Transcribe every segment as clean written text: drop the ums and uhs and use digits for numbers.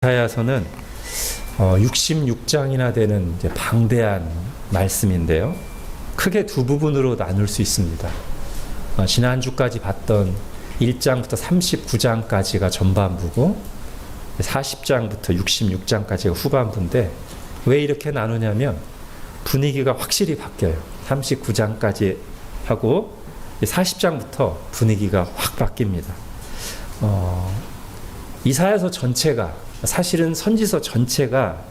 이사야서는 66장이나 되는 이제 방대한 말씀인데요. 크게 두 부분으로 나눌 수 있습니다. 지난주까지 봤던 1장부터 39장까지가 전반부고 40장부터 66장까지가 후반부인데, 왜 이렇게 나누냐면 분위기가 확실히 바뀌어요. 39장까지 하고 40장부터 분위기가 확 바뀝니다. 이사야서 전체가, 사실은 선지서 전체가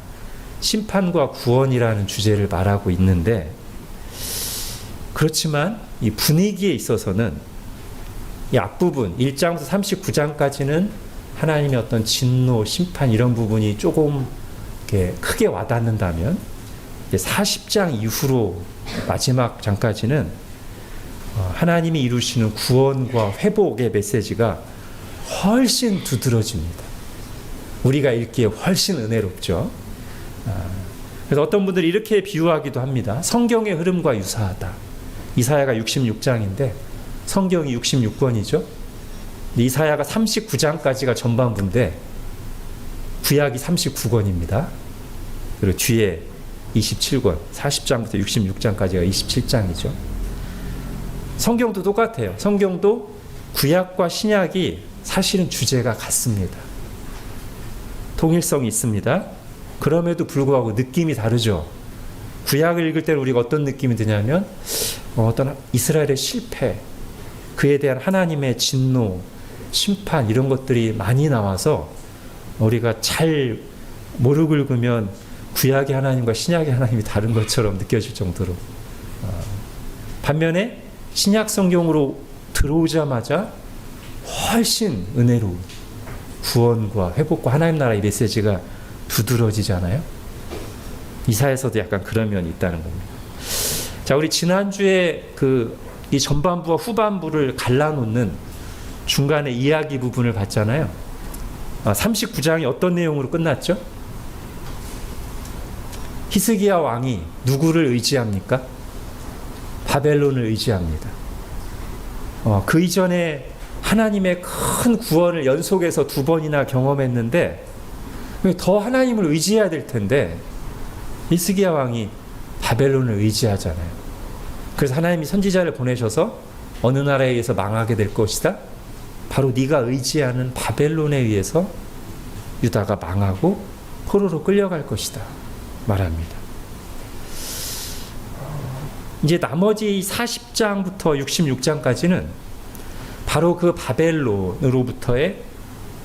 심판과 구원이라는 주제를 말하고 있는데, 그렇지만 이 분위기에 있어서는 이 앞부분 1장부터 39장까지는 하나님의 어떤 진노, 심판 이런 부분이 조금 이렇게 크게 와닿는다면, 40장 이후로 마지막 장까지는 하나님이 이루시는 구원과 회복의 메시지가 훨씬 두드러집니다. 우리가 읽기에 훨씬 은혜롭죠. 그래서 어떤 분들이 이렇게 비유하기도 합니다. 성경의 흐름과 유사하다. 이사야가 66장인데 성경이 66권이죠. 이사야가 39장까지가 전반부인데 구약이 39권입니다. 그리고 뒤에 27권, 40장부터 66장까지가 27장이죠. 성경도 똑같아요. 성경도 구약과 신약이 사실은 주제가 같습니다. 통일성이 있습니다. 그럼에도 불구하고 느낌이 다르죠. 구약을 읽을 때는 우리가 어떤 느낌이 드냐면 어떤 이스라엘의 실패, 그에 대한 하나님의 진노, 심판 이런 것들이 많이 나와서 우리가 잘 모르고 읽으면 구약의 하나님과 신약의 하나님이 다른 것처럼 느껴질 정도로. 반면에 신약 성경으로 들어오자마자 훨씬 은혜로운 구원과 회복과 하나님 나라의 메시지가 두드러지잖아요. 이사야서도 약간 그런 면이 있다는 겁니다. 자, 우리 지난주에 이 전반부와 후반부를 갈라놓는 중간에 이야기 부분을 봤잖아요. 39장이 어떤 내용으로 끝났죠? 히스기야 왕이 누구를 의지합니까? 바벨론을 의지합니다. 그 이전에 하나님의 큰 구원을 연속해서 2번이나 경험했는데 더 하나님을 의지해야 될 텐데 히스기야 왕이 바벨론을 의지하잖아요. 그래서 하나님이 선지자를 보내셔서 어느 나라에 의해서 망하게 될 것이다. 바로 네가 의지하는 바벨론에 의해서 유다가 망하고 포로로 끌려갈 것이다 말합니다. 이제 나머지 40장부터 66장까지는 바로 그 바벨론으로부터의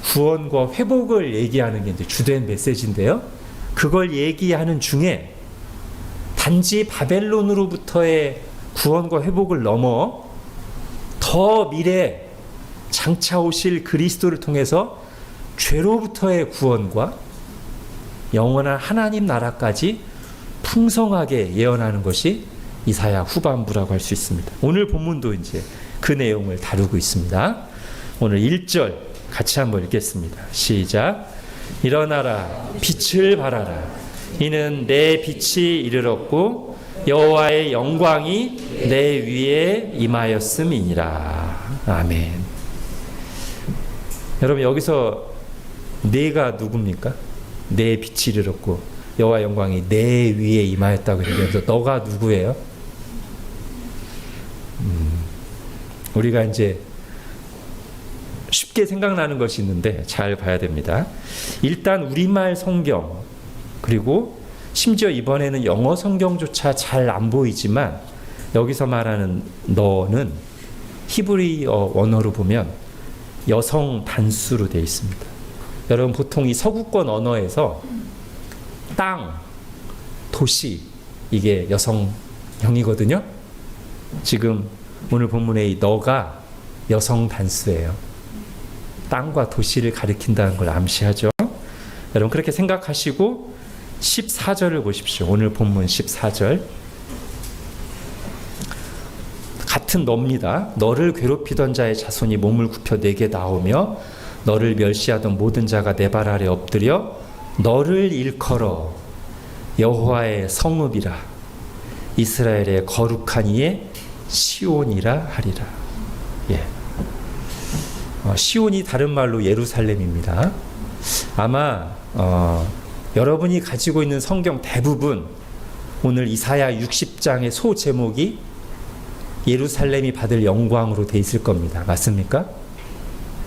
구원과 회복을 얘기하는 게 이제 주된 메시지인데요. 그걸 얘기하는 중에 단지 바벨론으로부터의 구원과 회복을 넘어 더 미래 장차 오실 그리스도를 통해서 죄로부터의 구원과 영원한 하나님 나라까지 풍성하게 예언하는 것이 이사야 후반부라고 할 수 있습니다. 오늘 본문도 이제 그 내용을 다루고 있습니다. 오늘 1절 같이 한번 읽겠습니다. 시작. 일어나라, 빛을 발하라. 이는 내 빛이 이르렀고 여호와의 영광이 내 위에 임하였음이니라. 아멘. 여러분, 여기서 내가 누굽니까? 내 빛이 이르렀고 여호와의 영광이 내 위에 임하였다고 얘기해서 너가 누구예요? 우리가 이제 쉽게 생각나는 것이 있는데 잘 봐야 됩니다. 일단 우리말 성경, 그리고 심지어 이번에는 영어 성경조차 잘 안 보이지만 여기서 말하는 너는 히브리어 원어로 보면 여성 단수로 되어 있습니다. 여러분, 보통 이 서구권 언어에서 땅, 도시, 이게 여성형이거든요. 지금 오늘 본문의 이 너가 여성 단수예요. 땅과 도시를 가리킨다는 걸 암시하죠. 여러분, 그렇게 생각하시고 14절을 보십시오. 오늘 본문 14절. 같은 너입니다. 너를 괴롭히던 자의 자손이 몸을 굽혀 내게 나오며 너를 멸시하던 모든 자가 내 발 아래 엎드려 너를 일컬어 여호와의 성읍이라 이스라엘의 거룩한 이의 시온이라 하리라. 예. 시온이 다른 말로 예루살렘입니다. 아마 여러분이 가지고 있는 성경 대부분 오늘 이사야 60장의 소 제목이 예루살렘이 받을 영광으로 돼 있을 겁니다. 맞습니까?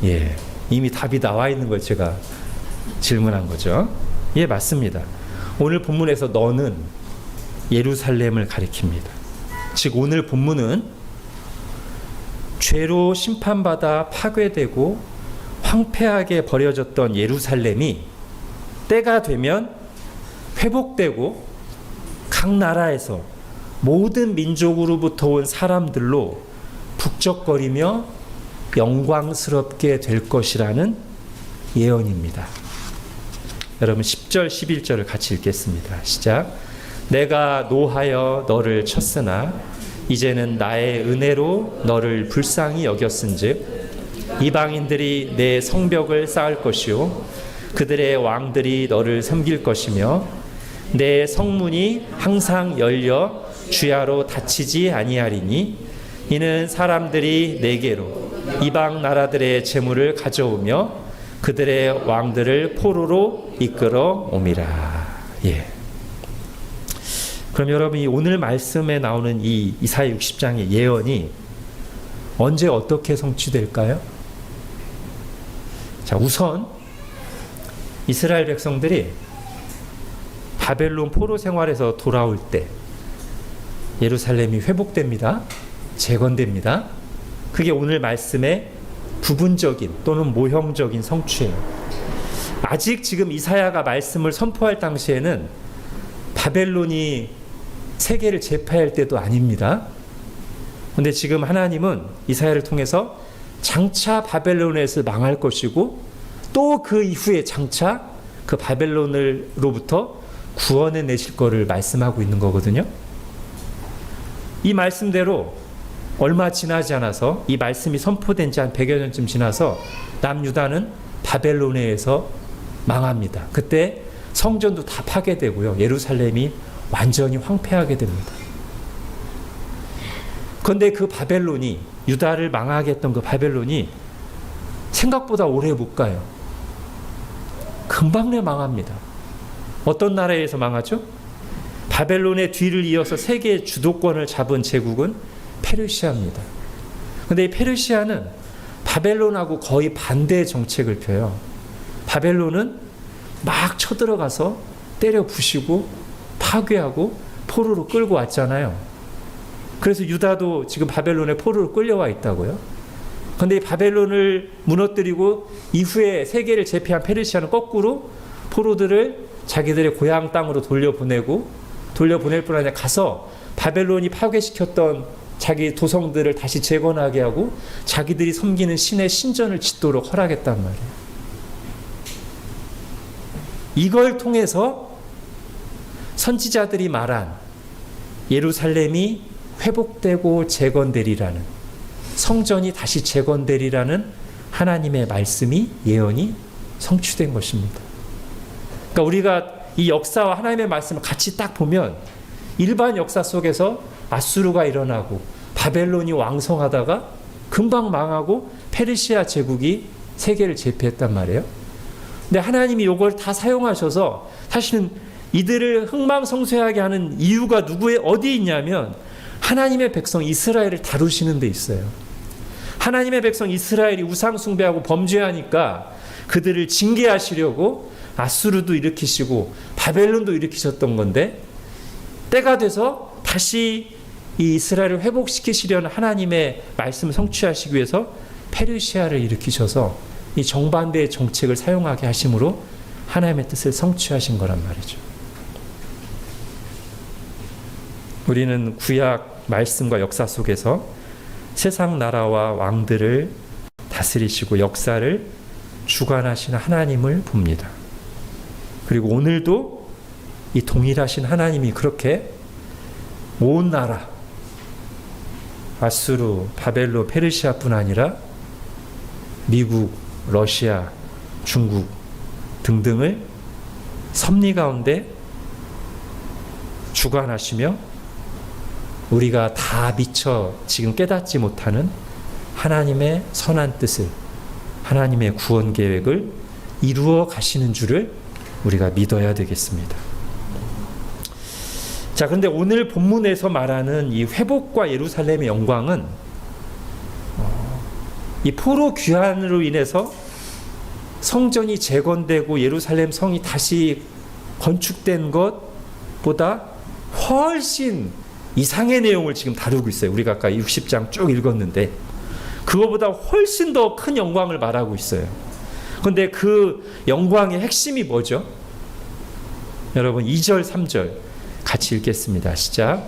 예, 이미 답이 나와 있는 걸 제가 질문한 거죠. 예, 맞습니다. 오늘 본문에서 너는 예루살렘을 가리킵니다. 즉 오늘 본문은 죄로 심판받아 파괴되고 황폐하게 버려졌던 예루살렘이 때가 되면 회복되고 각 나라에서 모든 민족으로부터 온 사람들로 북적거리며 영광스럽게 될 것이라는 예언입니다. 여러분 10절 11절을 같이 읽겠습니다. 시작. 내가 노하여 너를 쳤으나 이제는 나의 은혜로 너를 불쌍히 여겼은즉 이방인들이 내 성벽을 쌓을 것이요 그들의 왕들이 너를 섬길 것이며 내 성문이 항상 열려 주야로 닫히지 아니하리니 이는 사람들이 내게로 이방 나라들의 재물을 가져오며 그들의 왕들을 포로로 이끌어 옴이라. 예. 그럼 여러분이 오늘 말씀에 나오는 이 이사야 60장의 예언이 언제 어떻게 성취될까요? 자, 우선 이스라엘 백성들이 바벨론 포로 생활에서 돌아올 때 예루살렘이 회복됩니다. 재건됩니다. 그게 오늘 말씀의 부분적인 또는 모형적인 성취예요. 아직 지금 이사야가 말씀을 선포할 당시에는 바벨론이 세계를 제패할 때도 아닙니다. 그런데 지금 하나님은 이사야를 통해서 장차 바벨론에서 망할 것이고 또 그 이후에 장차 그 바벨론으로부터 구원해 내실 거를 말씀하고 있는 거거든요. 이 말씀대로 얼마 지나지 않아서 이 말씀이 선포된 지 한 100여 년쯤 지나서 남유다는 바벨론에 의해서 망합니다. 그때 성전도 다 파괴되고요. 예루살렘이 완전히 황폐하게 됩니다. 그런데 그 바벨론이 유다를 망하게 했던 그 바벨론이 생각보다 오래 못 가요. 금방 내 망합니다. 어떤 나라에서 망하죠? 바벨론의 뒤를 이어서 세계 주도권을 잡은 제국은 페르시아입니다. 그런데 이 페르시아는 바벨론하고 거의 반대의 정책을 펴요. 바벨론은 막 쳐들어가서 때려 부시고 파괴하고 포로로 끌고 왔잖아요. 그래서 유다도 지금 바벨론의 포로로 끌려와 있다고요. 그런데 이 바벨론을 무너뜨리고 이후에 세계를 제패한 페르시아는 거꾸로 포로들을 자기들의 고향 땅으로 돌려보낼 뿐 아니라 가서 바벨론이 파괴시켰던 자기 도성들을 다시 재건하게 하고 자기들이 섬기는 신의 신전을 짓도록 허락했단 말이에요. 이걸 통해서 선지자들이 말한 예루살렘이 회복되고 재건되리라는, 성전이 다시 재건되리라는 하나님의 말씀이, 예언이 성취된 것입니다. 그러니까 우리가 이 역사와 하나님의 말씀을 같이 딱 보면 일반 역사 속에서 아수르가 일어나고 바벨론이 왕성하다가 금방 망하고 페르시아 제국이 세계를 제패했단 말이에요. 근데 하나님이 이걸 다 사용하셔서 사실은 이들을 흥망성쇠하게 하는 이유가 어디에 있냐면 하나님의 백성 이스라엘을 다루시는 데 있어요. 하나님의 백성 이스라엘이 우상 숭배하고 범죄하니까 그들을 징계하시려고 아수르도 일으키시고 바벨론도 일으키셨던 건데, 때가 돼서 다시 이 이스라엘을 회복시키시려는 하나님의 말씀을 성취하시기 위해서 페르시아를 일으키셔서 이 정반대의 정책을 사용하게 하심으로 하나님의 뜻을 성취하신 거란 말이죠. 우리는 구약 말씀과 역사 속에서 세상 나라와 왕들을 다스리시고 역사를 주관하시는 하나님을 봅니다. 그리고 오늘도 이 동일하신 하나님이 그렇게 온 나라, 아수르, 바벨론, 페르시아뿐 아니라 미국, 러시아, 중국 등등을 섭리 가운데 주관하시며 우리가 다 미처 지금 깨닫지 못하는 하나님의 선한 뜻을, 하나님의 구원 계획을 이루어 가시는 줄을 우리가 믿어야 되겠습니다. 자, 그런데 오늘 본문에서 말하는 이 회복과 예루살렘의 영광은 이 포로 귀환으로 인해서 성전이 재건되고 예루살렘 성이 다시 건축된 것보다 훨씬 이상의 내용을 지금 다루고 있어요. 우리가 아까 60장 쭉 읽었는데 그거보다 훨씬 더 큰 영광을 말하고 있어요. 그런데 그 영광의 핵심이 뭐죠? 여러분 2절 3절 같이 읽겠습니다. 시작.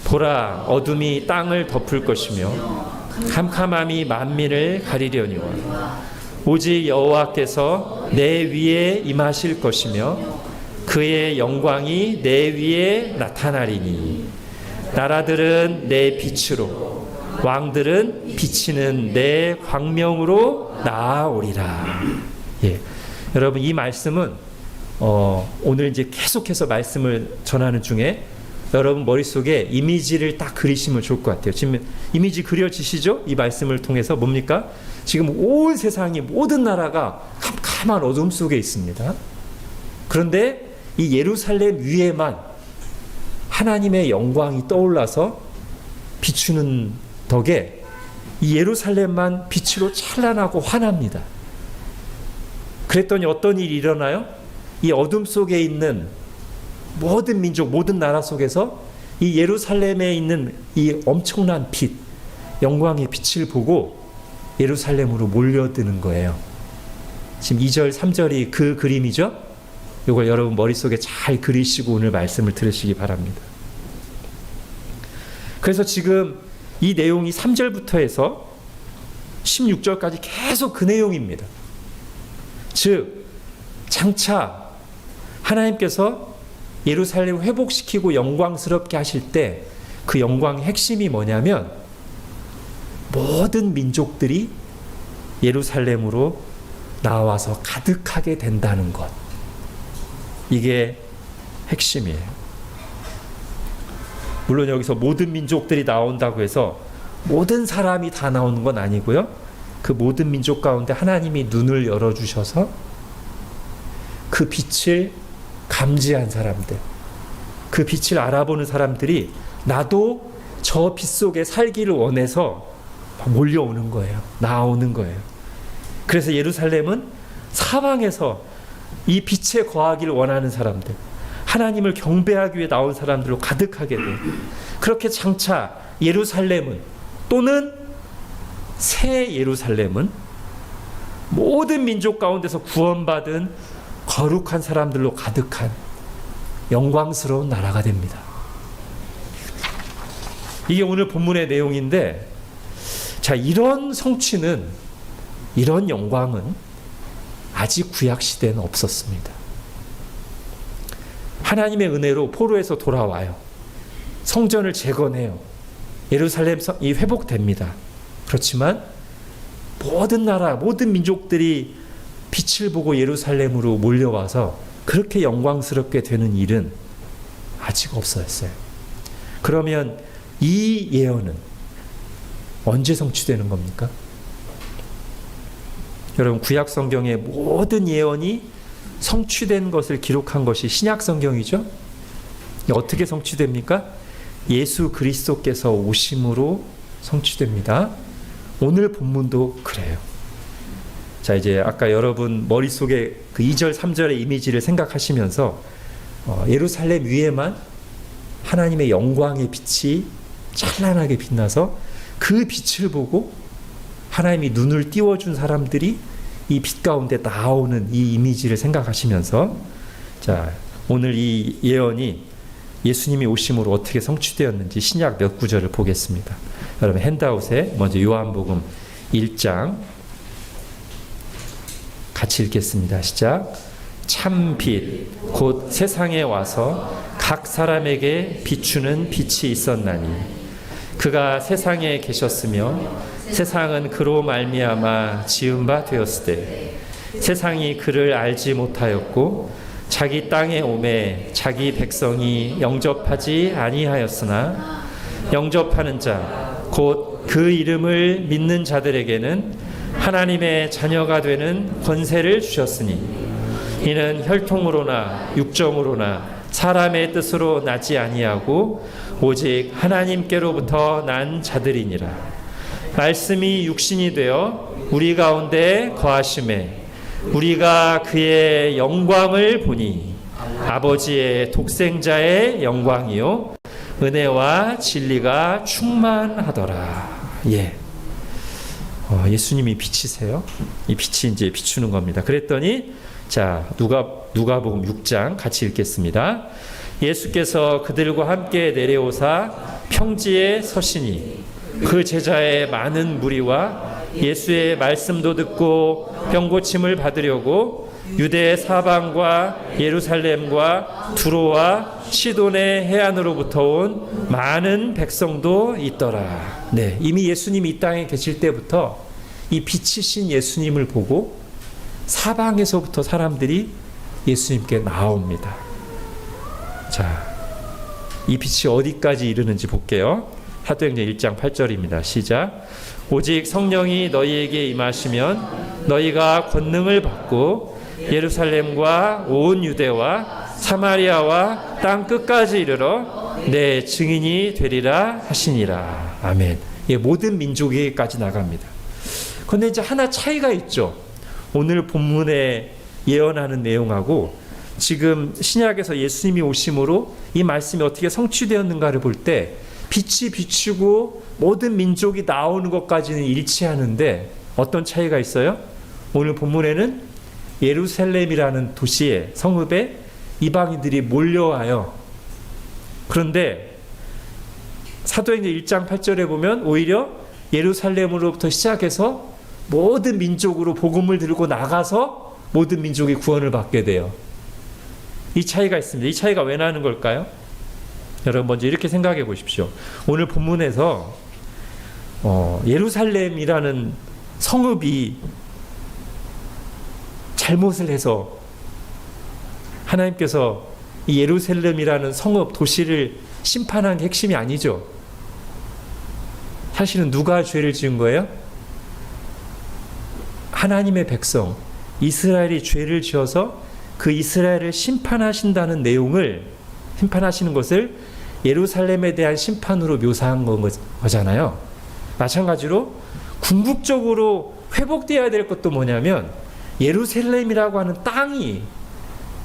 보라, 어둠이 땅을 덮을 것이며 캄캄함이 만민을 가리려니와 오직 여호와께서 내 위에 임하실 것이며 그의 영광이 내 위에 나타나리니 나라들은 내 빛으로 왕들은 비치는 내 광명으로 나아오리라. 예, 여러분 이 말씀은 오늘 이제 계속해서 말씀을 전하는 중에 여러분 머릿속에 이미지를 딱 그리시면 좋을 것 같아요. 지금 이미지 그려지시죠? 이 말씀을 통해서 뭡니까? 지금 온 세상이 모든 나라가 캄캄한 어둠 속에 있습니다. 그런데 이 예루살렘 위에만 하나님의 영광이 떠올라서 비추는 덕에 이 예루살렘만 빛으로 찬란하고 환합니다. 그랬더니 어떤 일이 일어나요? 이 어둠 속에 있는 모든 민족, 모든 나라 속에서 이 예루살렘에 있는 이 엄청난 빛, 영광의 빛을 보고 예루살렘으로 몰려드는 거예요. 지금 2절, 3절이 그 그림이죠? 이걸 여러분 머릿속에 잘 그리시고 오늘 말씀을 들으시기 바랍니다. 그래서 지금 이 내용이 3절부터 해서 16절까지 계속 그 내용입니다. 즉, 장차 하나님께서 예루살렘 회복시키고 영광스럽게 하실 때 그 영광의 핵심이 뭐냐면 모든 민족들이 예루살렘으로 나와서 가득하게 된다는 것. 이게 핵심이에요. 물론 여기서 모든 민족들이 나온다고 해서 모든 사람이 다 나오는 건 아니고요. 그 모든 민족 가운데 하나님이 눈을 열어주셔서 그 빛을 감지한 사람들, 그 빛을 알아보는 사람들이 나도 저 빛 속에 살기를 원해서 몰려오는 거예요. 나오는 거예요. 그래서 예루살렘은 사방에서 이 빛에 거하기를 원하는 사람들, 하나님을 경배하기 위해 나온 사람들로 가득하게 돼요. 그렇게 장차 예루살렘은 또는 새 예루살렘은 모든 민족 가운데서 구원받은 거룩한 사람들로 가득한 영광스러운 나라가 됩니다. 이게 오늘 본문의 내용인데, 자, 이런 성취는, 이런 영광은 아직 구약 시대는 없었습니다. 하나님의 은혜로 포로에서 돌아와요. 성전을 재건해요. 예루살렘이 회복됩니다. 그렇지만 모든 나라, 모든 민족들이 빛을 보고 예루살렘으로 몰려와서 그렇게 영광스럽게 되는 일은 아직 없었어요. 그러면 이 예언은 언제 성취되는 겁니까? 여러분, 구약 성경의 모든 예언이 성취된 것을 기록한 것이 신약 성경이죠. 어떻게 성취됩니까? 예수 그리스도께서 오심으로 성취됩니다. 오늘 본문도 그래요. 자, 이제 아까 여러분 머릿속에 그 2절 3절의 이미지를 생각하시면서 예루살렘 위에만 하나님의 영광의 빛이 찬란하게 빛나서 그 빛을 보고 하나님이 눈을 띄워준 사람들이 이 빛 가운데 나오는 이 이미지를 생각하시면서, 자, 오늘 이 예언이 예수님이 오심으로 어떻게 성취되었는지 신약 몇 구절을 보겠습니다. 여러분 핸드아웃에 먼저 요한복음 1장 같이 읽겠습니다. 시작. 참 빛 곧 세상에 와서 각 사람에게 비추는 빛이 있었나니 그가 세상에 계셨으며 세상은 그로 말미암아 지은 바 되었으되 세상이 그를 알지 못하였고 자기 땅에 오매 자기 백성이 영접하지 아니하였으나 영접하는 자 곧 그 이름을 믿는 자들에게는 하나님의 자녀가 되는 권세를 주셨으니 이는 혈통으로나 육정으로나 사람의 뜻으로 나지 아니하고 오직 하나님께로부터 난 자들이니라. 말씀이 육신이 되어 우리 가운데 거하심에 우리가 그의 영광을 보니 아버지의 독생자의 영광이요 은혜와 진리가 충만하더라. 예수님이 빛이세요. 이 빛이 이제 비추는 겁니다. 그랬더니 자 누가복음 6장 같이 읽겠습니다. 예수께서 그들과 함께 내려오사 평지에 서시니 그 제자의 많은 무리와 예수의 말씀도 듣고 병고침을 받으려고 유대 사방과 예루살렘과 두로와 시돈의 해안으로부터 온 많은 백성도 있더라. 이미 예수님이 이 땅에 계실 때부터 이 빛이신 예수님을 보고 사방에서부터 사람들이 예수님께 나옵니다. 자, 이 빛이 어디까지 이르는지 볼게요. 사도행전 1장 8절입니다. 시작. 오직 성령이 너희에게 임하시면 너희가 권능을 받고 예루살렘과 온 유대와 사마리아와 땅 끝까지 이르러 내 증인이 되리라 하시니라. 아멘. 모든 민족에게까지 나갑니다. 그런데 이제 하나 차이가 있죠. 오늘 본문에 예언하는 내용하고 지금 신약에서 예수님이 오심으로 이 말씀이 어떻게 성취되었는가를 볼 때 빛이 비추고 모든 민족이 나오는 것까지는 일치하는데 어떤 차이가 있어요? 오늘 본문에는 예루살렘이라는 도시에 성읍에 이방인들이 몰려와요. 그런데 사도행전 1장 8절에 보면 오히려 예루살렘으로부터 시작해서 모든 민족으로 복음을 들고 나가서 모든 민족이 구원을 받게 돼요. 이 차이가 있습니다. 이 차이가 왜 나는 걸까요? 여러분 먼저 이렇게 생각해 보십시오. 오늘 본문에서 예루살렘이라는 성읍이 잘못을 해서 하나님께서 이 예루살렘이라는 성읍 도시를 심판한 게 핵심이 아니죠. 사실은 누가 죄를 지은 거예요? 하나님의 백성 이스라엘이 죄를 지어서 그 이스라엘을 심판하신다는 내용을 심판하시는 것을 예루살렘에 대한 심판으로 묘사한 거잖아요. 마찬가지로 궁극적으로 회복되어야 될 것도 뭐냐면 예루살렘이라고 하는 땅이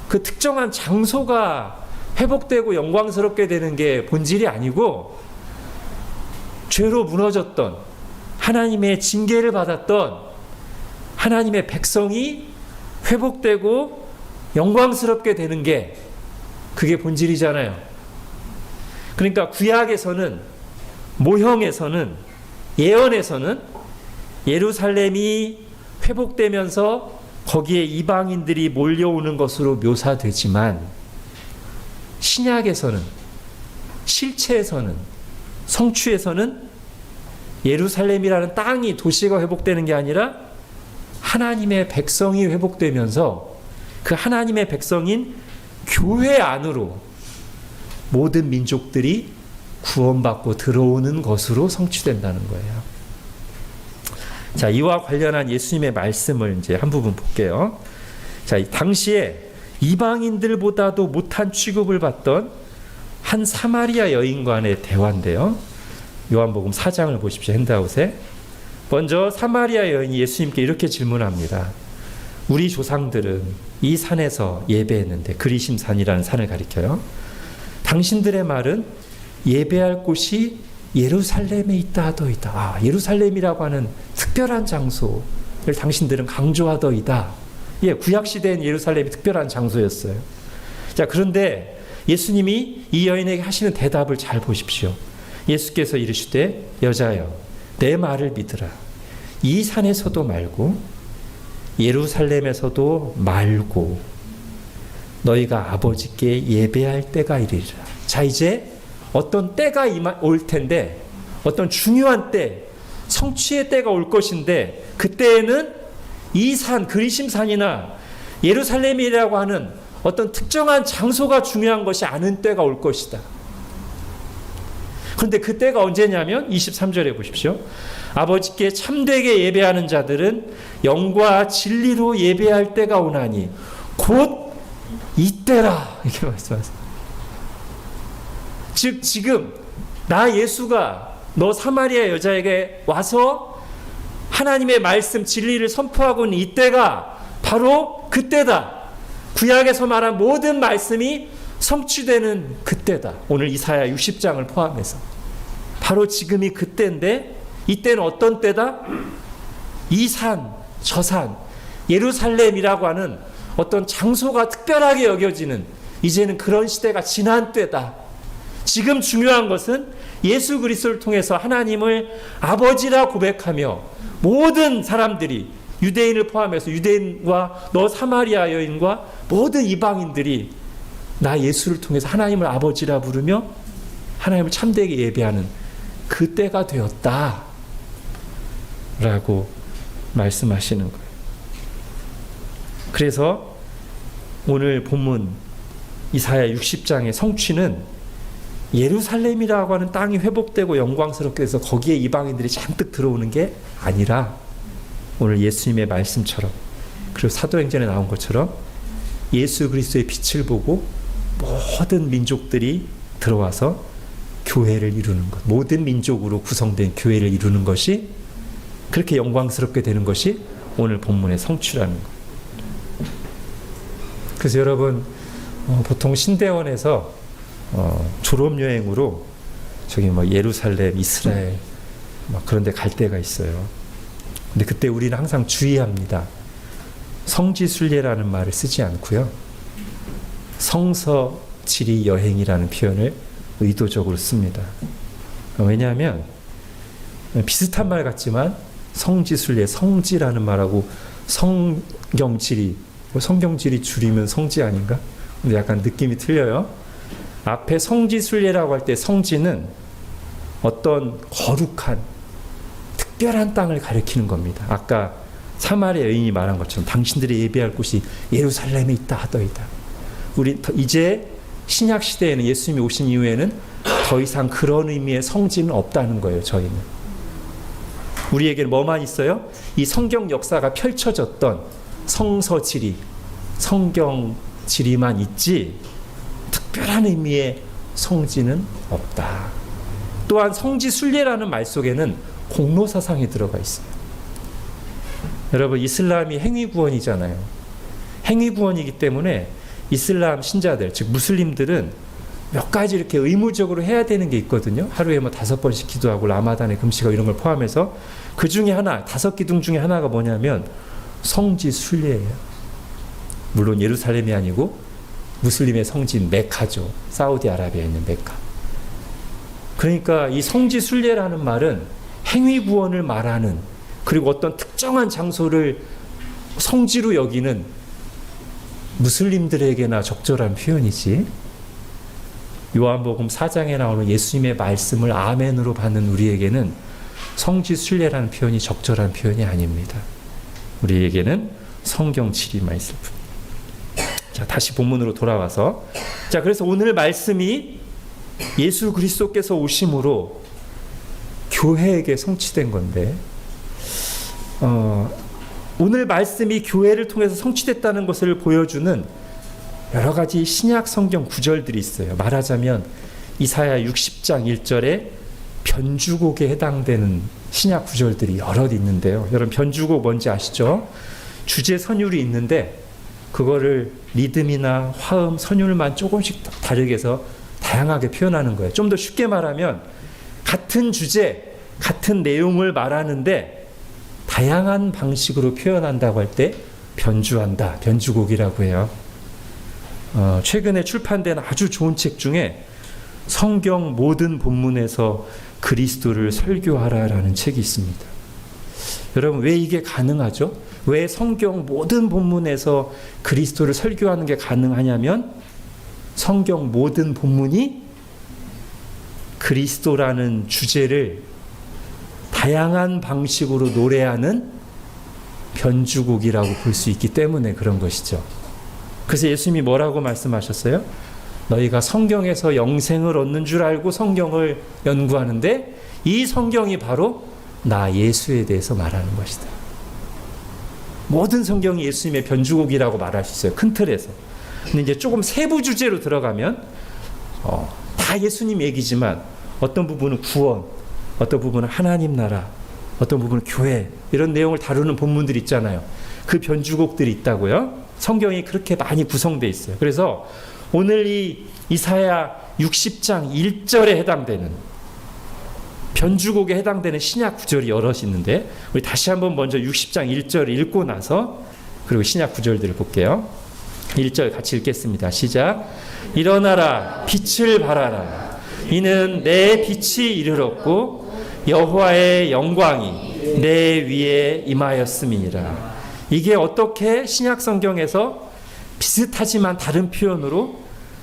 그 특정한 장소가 회복되고 영광스럽게 되는 게 본질이 아니고 죄로 무너졌던 하나님의 징계를 받았던 하나님의 백성이 회복되고 영광스럽게 되는 게 그게 본질이잖아요. 그러니까 구약에서는 모형에서는 예언에서는 예루살렘이 회복되면서 거기에 이방인들이 몰려오는 것으로 묘사되지만 신약에서는 실체에서는 성취에서는 예루살렘이라는 땅이 도시가 회복되는 게 아니라 하나님의 백성이 회복되면서 그 하나님의 백성인 교회 안으로 모든 민족들이 구원받고 들어오는 것으로 성취된다는 거예요. 자, 이와 관련한 예수님의 말씀을 이제 한 부분 볼게요. 자, 당시에 이방인들보다도 못한 취급을 받던 한 사마리아 여인과의 대화인데요. 요한복음 4장을 보십시오. 핸드아웃에. 먼저 사마리아 여인이 예수님께 이렇게 질문합니다. 우리 조상들은 이 산에서 예배했는데, 그리심산이라는 산을 가리켜요. 당신들의 말은 예배할 곳이 예루살렘에 있다 하더이다. 예루살렘이라고 하는 특별한 장소를 당신들은 강조하더이다. 구약시대엔 예루살렘이 특별한 장소였어요. 자, 그런데 예수님이 이 여인에게 하시는 대답을 잘 보십시오. 예수께서 이르시되 여자여 내 말을 믿으라. 이 산에서도 말고 예루살렘에서도 말고 너희가 아버지께 예배할 때가 이르리라. 자, 이제 어떤 때가 올 텐데, 어떤 중요한 때, 성취의 때가 올 것인데, 그때에는 이 산, 그리심산이나 예루살렘이라고 하는 어떤 특정한 장소가 중요한 것이 아닌 때가 올 것이다. 그런데 그 때가 언제냐면 23절에 보십시오. 아버지께 참되게 예배하는 자들은 영과 진리로 예배할 때가 오나니 곧 이때라 이렇게 말씀하세요. 즉 지금 나 예수가 너 사마리아 여자에게 와서 하나님의 말씀 진리를 선포하고 있는 이때가 바로 그때다. 구약에서 말한 모든 말씀이 성취되는 그때다. 오늘 이사야 60장을 포함해서 바로 지금이 그때인데, 이때는 어떤 때다? 이 산, 저 산, 예루살렘이라고 하는 어떤 장소가 특별하게 여겨지는, 이제는 그런 시대가 지난 때다. 지금 중요한 것은 예수 그리스도를 통해서 하나님을 아버지라 고백하며 모든 사람들이, 유대인을 포함해서 유대인과 너 사마리아 여인과 모든 이방인들이 나 예수를 통해서 하나님을 아버지라 부르며 하나님을 참되게 예배하는 그 때가 되었다 라고 말씀하시는 거예요. 그래서 오늘 본문 이사야 60장의 성취는 예루살렘이라고 하는 땅이 회복되고 영광스럽게 해서 거기에 이방인들이 잔뜩 들어오는 게 아니라, 오늘 예수님의 말씀처럼, 그리고 사도행전에 나온 것처럼 예수 그리스도의 빛을 보고 모든 민족들이 들어와서 교회를 이루는 것, 모든 민족으로 구성된 교회를 이루는 것이, 그렇게 영광스럽게 되는 것이 오늘 본문의 성취라는 거예요. 그래서 여러분, 보통 신대원에서 졸업여행으로 저기 뭐 예루살렘, 이스라엘 막 그런 데 갈 때가 있어요. 근데 그때 우리는 항상 주의합니다. 성지순례라는 말을 쓰지 않고요, 성서지리 여행이라는 표현을 의도적으로 씁니다. 왜냐하면 비슷한 말 같지만 성지순례, 성지라는 말하고 성경지리, 성경지리 줄이면 성지 아닌가? 근데 약간 느낌이 틀려요. 앞에 성지순례라고 할 때 성지는 어떤 거룩한 특별한 땅을 가리키는 겁니다. 아까 사마리아 여인이 말한 것처럼 당신들이 예배할 곳이 예루살렘에 있다 하더이다. 우리 이제 신약 시대에는, 예수님이 오신 이후에는 더 이상 그런 의미의 성지는 없다는 거예요. 저희는 우리에게는 뭐만 있어요? 이 성경 역사가 펼쳐졌던 성서지리, 성경지리만 있지 특별한 의미의 성지는 없다. 또한 성지순례라는 말 속에는 공로사상이 들어가 있어요. 여러분, 이슬람이 행위구원이잖아요. 행위구원이기 때문에 이슬람 신자들, 즉 무슬림들은 몇 가지 이렇게 의무적으로 해야 되는 게 있거든요. 하루에 뭐 5번씩 기도하고 라마단에 금식하고 이런 걸 포함해서, 그 중에 하나, 5기둥 중에 하나가 뭐냐면 성지순례예요. 물론 예루살렘이 아니고 무슬림의 성지인 메카죠. 사우디아라비아에 있는 메카. 그러니까 이 성지순례라는 말은 행위구원을 말하는, 그리고 어떤 특정한 장소를 성지로 여기는 무슬림들에게나 적절한 표현이지, 요한복음 4장에 나오는 예수님의 말씀을 아멘으로 받는 우리에게는 성지순례라는 표현이 적절한 표현이 아닙니다. 우리에게는 성경지리만 있을 뿐. 자, 다시 본문으로 돌아와서, 자, 그래서 오늘 말씀이 예수 그리스도께서 오심으로 교회에게 성취된 건데, 오늘 말씀이 교회를 통해서 성취됐다는 것을 보여주는 여러 가지 신약 성경 구절들이 있어요. 말하자면 이사야 60장 1절에 변주곡에 해당되는 신약 구절들이 여럿 있는데요. 여러분, 변주곡 뭔지 아시죠? 주제 선율이 있는데 그거를 리듬이나 화음, 선율만 조금씩 다르게 해서 다양하게 표현하는 거예요. 좀 더 쉽게 말하면 같은 주제, 같은 내용을 말하는데 다양한 방식으로 표현한다고 할 때 변주한다, 변주곡이라고 해요. 최근에 출판된 아주 좋은 책 중에 성경 모든 본문에서 그리스도를 설교하라라는 책이 있습니다. 여러분, 왜 이게 가능하죠? 왜 성경 모든 본문에서 그리스도를 설교하는 게 가능하냐면, 성경 모든 본문이 그리스도라는 주제를 다양한 방식으로 노래하는 변주곡이라고 볼 수 있기 때문에 그런 것이죠. 그래서 예수님이 뭐라고 말씀하셨어요? 너희가 성경에서 영생을 얻는 줄 알고 성경을 연구하는데 이 성경이 바로 나 예수에 대해서 말하는 것이다. 모든 성경이 예수님의 변주곡이라고 말할 수 있어요. 큰 틀에서. 근데 이제 조금 세부 주제로 들어가면 다 예수님 얘기지만 어떤 부분은 구원, 어떤 부분은 하나님 나라, 어떤 부분은 교회, 이런 내용을 다루는 본문들이 있잖아요. 그 변주곡들이 있다고요. 성경이 그렇게 많이 구성되어 있어요. 그래서 오늘 이 이사야 60장 1절에 해당되는 변주곡에 해당되는 신약 구절이 여럿 있는데, 우리 다시 한번 먼저 60장 1절을 읽고 나서 그리고 신약 구절들을 볼게요. 1절 같이 읽겠습니다. 시작. 일어나라, 빛을 발하라. 이는 내 빛이 이르렀고 여호와의 영광이 내 위에 임하였음이니라. 이게 어떻게 신약 성경에서 비슷하지만 다른 표현으로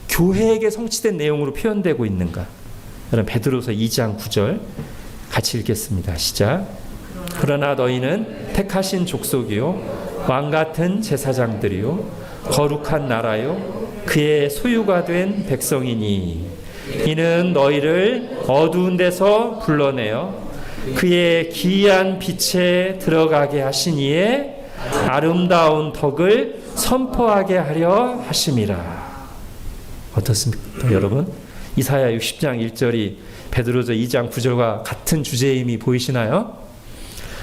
교회에게 성취된 내용으로 표현되고 있는가? 여러분, 베드로서 2장 9절 같이 읽겠습니다. 시작. 그러나 너희는 택하신 족속이요 왕 같은 제사장들이요 거룩한 나라요 그의 소유가 된 백성이니 이는 너희를 어두운 데서 불러내어 그의 기이한 빛에 들어가게 하신 이의 아름다운 덕을 선포하게 하려 하심이라. 어떻습니까, 여러분? 이사야 60장 1절이 베드로서 2장 9절과 같은 주제임이 보이시나요?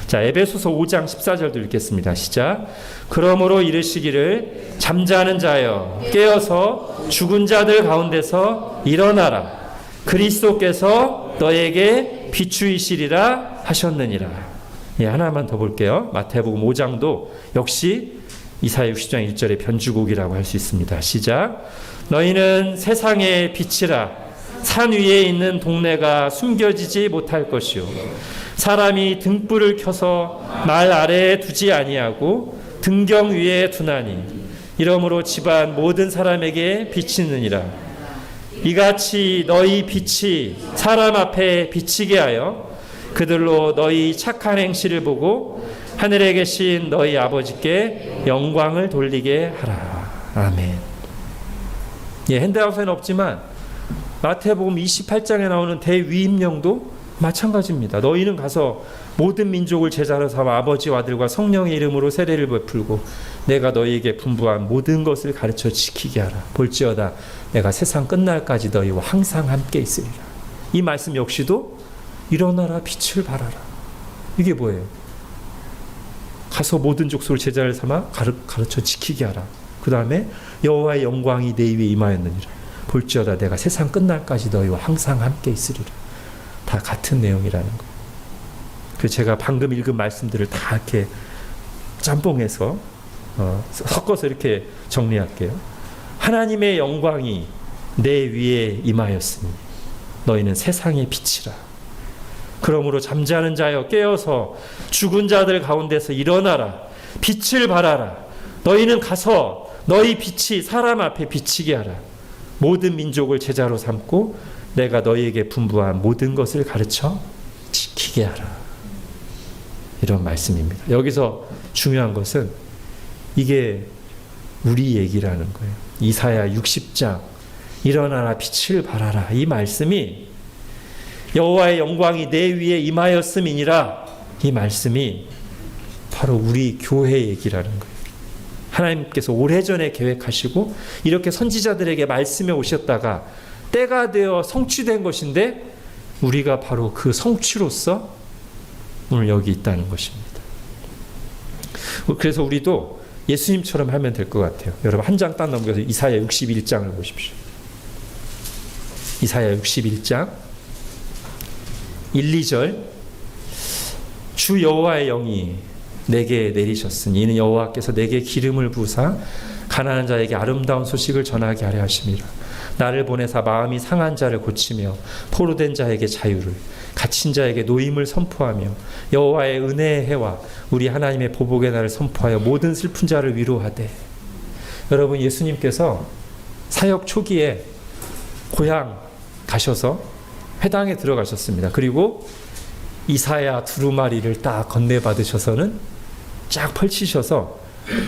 자, 에베소서 5장 14절도 읽겠습니다. 시작. 그러므로 이르시기를 잠자는 자여 깨어서 죽은 자들 가운데서 일어나라. 그리스도께서 너에게 비추이시리라 하셨느니라. 예, 하나만 더 볼게요. 마태복음 5장도 역시 이사야 60장 1절의 변주곡이라고 할 수 있습니다. 시작. 너희는 세상의 빛이라. 산 위에 있는 동네가 숨겨지지 못할 것이요 사람이 등불을 켜서 말 아래에 두지 아니하고 등경 위에 두나니 이러므로 집안 모든 사람에게 비치느니라. 이같이 너희 빛이 사람 앞에 비치게 하여 그들로 너희 착한 행실을 보고 하늘에 계신 너희 아버지께 영광을 돌리게 하라. 아멘. 예, 핸드아웃에는 없지만 마태복음 28장에 나오는 대위임령도 마찬가지입니다. 너희는 가서 모든 민족을 제자로 삼아 아버지와 아들과 성령의 이름으로 세례를 베풀고 내가 너희에게 분부한 모든 것을 가르쳐 지키게 하라. 볼지어다 내가 세상 끝날까지 너희와 항상 함께 있으리라. 이 말씀 역시도 일어나라, 빛을 발하라. 이게 뭐예요? 가서 모든 족속을 제자를 삼아 가르쳐 지키게 하라. 그 다음에 여호와의 영광이 내 위에 임하였느니라. 볼지어다 내가 세상 끝날까지 너희와 항상 함께 있으리라. 다 같은 내용이라는 거예요. 그래서 제가 방금 읽은 말씀들을 다 이렇게 짬뽕해서 섞어서 이렇게 정리할게요. 하나님의 영광이 내 위에 임하였으니 너희는 세상의 빛이라. 그러므로 잠자는 자여 깨어서 죽은 자들 가운데서 일어나라. 빛을 발하라. 너희는 가서 너희 빛이 사람 앞에 비치게 하라. 모든 민족을 제자로 삼고 내가 너희에게 분부한 모든 것을 가르쳐 지키게 하라. 이런 말씀입니다. 여기서 중요한 것은 이게 우리 얘기라는 거예요. 이사야 60장 일어나라 빛을 발하라. 이 말씀이 여호와의 영광이 내 위에 임하였음이니라. 이 말씀이 바로 우리 교회 얘기라는 거예요. 하나님께서 오래전에 계획하시고 이렇게 선지자들에게 말씀해 오셨다가 때가 되어 성취된 것인데 우리가 바로 그 성취로서 오늘 여기 있다는 것입니다. 그래서 우리도 예수님처럼 하면 될 것 같아요. 여러분 한 장 딱 넘겨서 이사야 61장을 보십시오. 이사야 61장 1, 2절 주 여호와의 영이 내게 내리셨으니 이는 여호와께서 내게 기름을 부으사 가난한 자에게 아름다운 소식을 전하게 하려 하심이라. 나를 보내사 마음이 상한 자를 고치며 포로된 자에게 자유를 갇힌 자에게 노임을 선포하며 여호와의 은혜의 해와 우리 하나님의 보복의 날을 선포하여 모든 슬픈 자를 위로하되. 여러분 예수님께서 사역 초기에 고향 가셔서 회당에 들어가셨습니다. 그리고 이사야 두루마리를 딱 건네받으셔서는 쫙 펼치셔서